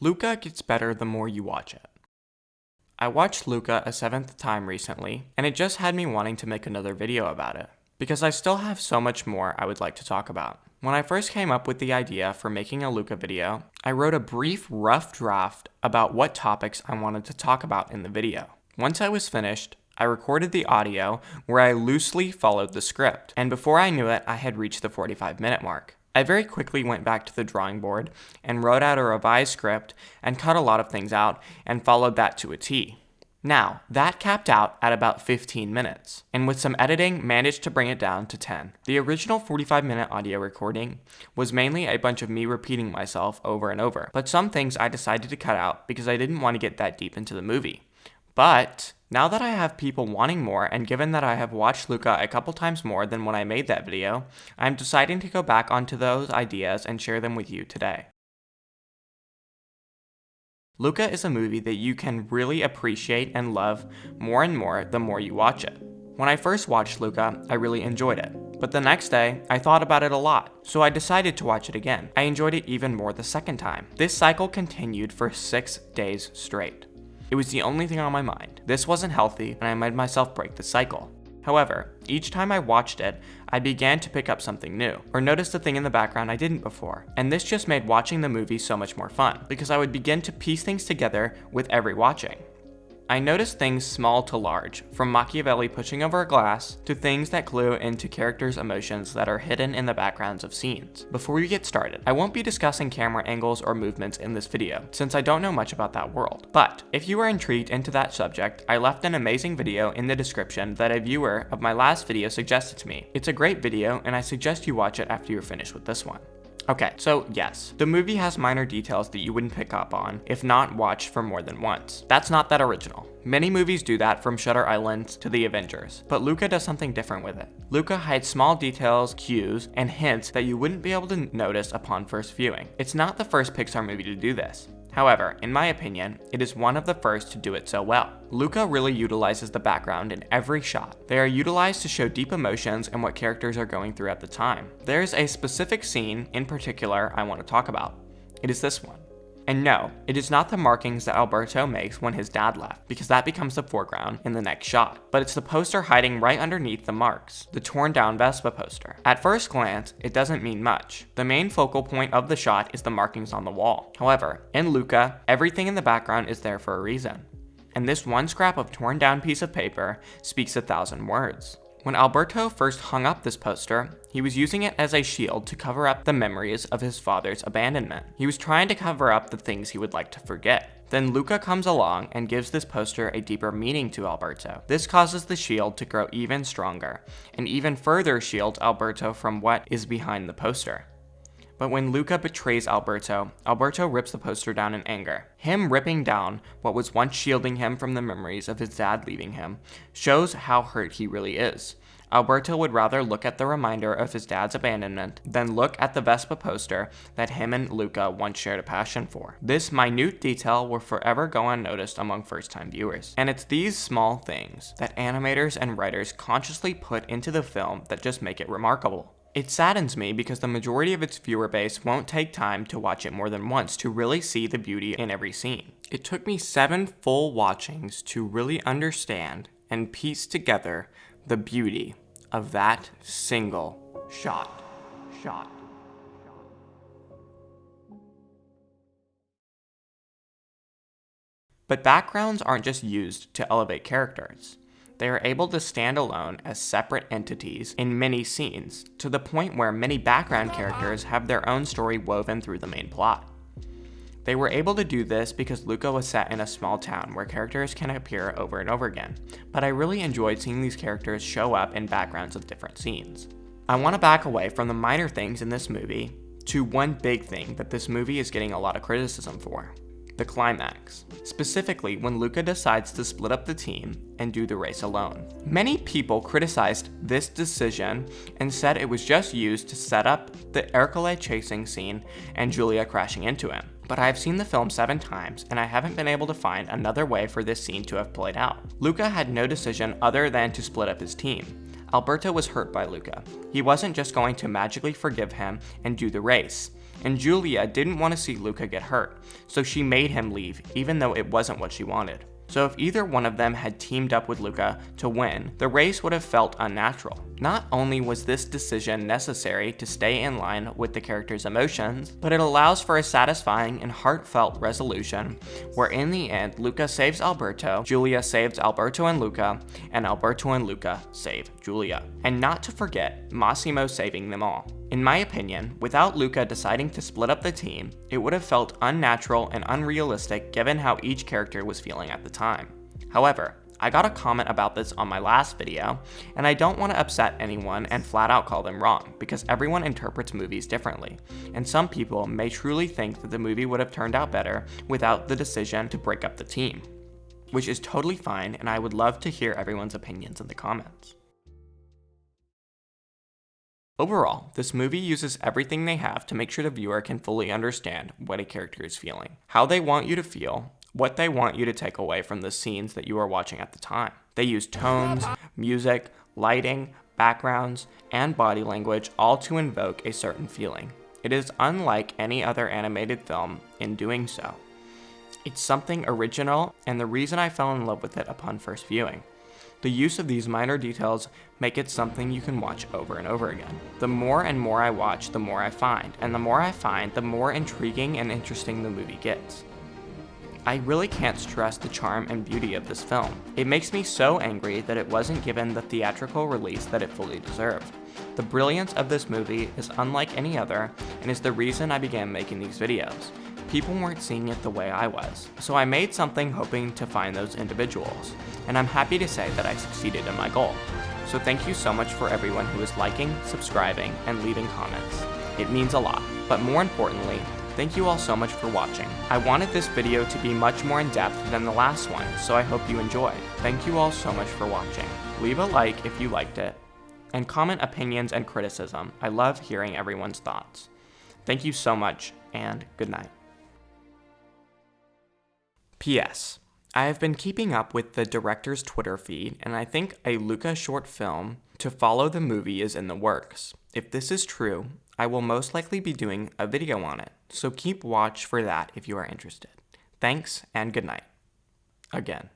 Luca gets better the more you watch it. I watched Luca a 7th time recently, and it just had me wanting to make another video about it, because I still have so much more I would like to talk about. When I first came up with the idea for making a Luca video, I wrote a brief, rough draft about what topics I wanted to talk about in the video. Once I was finished, I recorded the audio where I loosely followed the script, and before I knew it, I had reached the 45-minute mark. I very quickly went back to the drawing board and wrote out a revised script and cut a lot of things out and followed that to a T. Now, that capped out at about 15 minutes, and with some editing, managed to bring it down to 10. The original 45-minute audio recording was mainly a bunch of me repeating myself over and over, but some things I decided to cut out because I didn't want to get that deep into the movie. But now that I have people wanting more, and given that I have watched Luca a couple times more than when I made that video, I'm deciding to go back onto those ideas and share them with you today. Luca is a movie that you can really appreciate and love more and more the more you watch it. When I first watched Luca, I really enjoyed it, but the next day, I thought about it a lot, so I decided to watch it again. I enjoyed it even more the second time. This cycle continued for 6 days straight. It was the only thing on my mind. This wasn't healthy, and I made myself break the cycle. However, each time I watched it, I began to pick up something new, or noticed a thing in the background I didn't before. And this just made watching the movie so much more fun, because I would begin to piece things together with every watching. I noticed things small to large, from Machiavelli pushing over a glass, to things that clue into characters' emotions that are hidden in the backgrounds of scenes. Before we get started, I won't be discussing camera angles or movements in this video, since I don't know much about that world. But, if you are intrigued into that subject, I left an amazing video in the description that a viewer of my last video suggested to me. It's a great video, and I suggest you watch it after you're finished with this one. Okay, so yes, the movie has minor details that you wouldn't pick up on if not watched for more than once. That's not that original. Many movies do that, from Shutter Island to The Avengers, but Luca does something different with it. Luca hides small details, cues, and hints that you wouldn't be able to notice upon first viewing. It's not the first Pixar movie to do this. However, in my opinion, it is one of the first to do it so well. Luca really utilizes the background in every shot. They are utilized to show deep emotions and what characters are going through at the time. There is a specific scene in particular I want to talk about. It is this one. And no, it is not the markings that Alberto makes when his dad left, because that becomes the foreground in the next shot. But it's the poster hiding right underneath the marks, the torn down Vespa poster. At first glance, it doesn't mean much. The main focal point of the shot is the markings on the wall. However, in Luca, everything in the background is there for a reason. And this one scrap of torn down piece of paper speaks 1,000 words. When Alberto first hung up this poster, he was using it as a shield to cover up the memories of his father's abandonment. He was trying to cover up the things he would like to forget. Then Luca comes along and gives this poster a deeper meaning to Alberto. This causes the shield to grow even stronger, and even further shields Alberto from what is behind the poster. But when Luca betrays Alberto, Alberto rips the poster down in anger. Him ripping down what was once shielding him from the memories of his dad leaving him shows how hurt he really is. Alberto would rather look at the reminder of his dad's abandonment than look at the Vespa poster that him and Luca once shared a passion for. This minute detail will forever go unnoticed among first-time viewers. And it's these small things that animators and writers consciously put into the film that just make it remarkable. It saddens me because the majority of its viewer base won't take time to watch it more than once to really see the beauty in every scene. It took me 7 full watchings to really understand and piece together the beauty of that single shot. But backgrounds aren't just used to elevate characters. They are able to stand alone as separate entities in many scenes, to the point where many background characters have their own story woven through the main plot. They were able to do this because Luca was set in a small town where characters can appear over and over again, but I really enjoyed seeing these characters show up in backgrounds of different scenes. I want to back away from the minor things in this movie to one big thing that this movie is getting a lot of criticism for. The climax. Specifically, when Luca decides to split up the team and do the race alone. Many people criticized this decision and said it was just used to set up the Ercole chasing scene and Giulia crashing into him. But I've seen the film 7 times and I haven't been able to find another way for this scene to have played out. Luca had no decision other than to split up his team. Alberto was hurt by Luca. He wasn't just going to magically forgive him and do the race. And Julia didn't want to see Luca get hurt, so she made him leave even though it wasn't what she wanted. So if either one of them had teamed up with Luca to win, the race would have felt unnatural. Not only was this decision necessary to stay in line with the character's emotions, but it allows for a satisfying and heartfelt resolution where in the end, Luca saves Alberto, Julia saves Alberto and Luca save Julia. And not to forget, Massimo saving them all. In my opinion, without Luca deciding to split up the team, it would have felt unnatural and unrealistic given how each character was feeling at the time. However, I got a comment about this on my last video, and I don't want to upset anyone and flat out call them wrong, because everyone interprets movies differently, and some people may truly think that the movie would have turned out better without the decision to break up the team, which is totally fine, and I would love to hear everyone's opinions in the comments. Overall, this movie uses everything they have to make sure the viewer can fully understand what a character is feeling, how they want you to feel, what they want you to take away from the scenes that you are watching at the time. They use tones, music, lighting, backgrounds, and body language all to invoke a certain feeling. It is unlike any other animated film in doing so. It's something original, and the reason I fell in love with it upon first viewing. The use of these minor details make it something you can watch over and over again. The more and more I watch, the more I find, and the more I find, the more intriguing and interesting the movie gets. I really can't stress the charm and beauty of this film. It makes me so angry that it wasn't given the theatrical release that it fully deserved. The brilliance of this movie is unlike any other and is the reason I began making these videos. People weren't seeing it the way I was, so I made something hoping to find those individuals, and I'm happy to say that I succeeded in my goal. So thank you so much for everyone who is liking, subscribing, and leaving comments. It means a lot, but more importantly, thank you all so much for watching. I wanted this video to be much more in depth than the last one, so I hope you enjoyed. Thank you all so much for watching. Leave a like if you liked it, and comment opinions and criticism. I love hearing everyone's thoughts. Thank you so much, and good night. P.S. I have been keeping up with the director's Twitter feed, and I think a Luca short film to follow the movie is in the works. If this is true, I will most likely be doing a video on it, so keep watch for that if you are interested. Thanks, and good night. Again.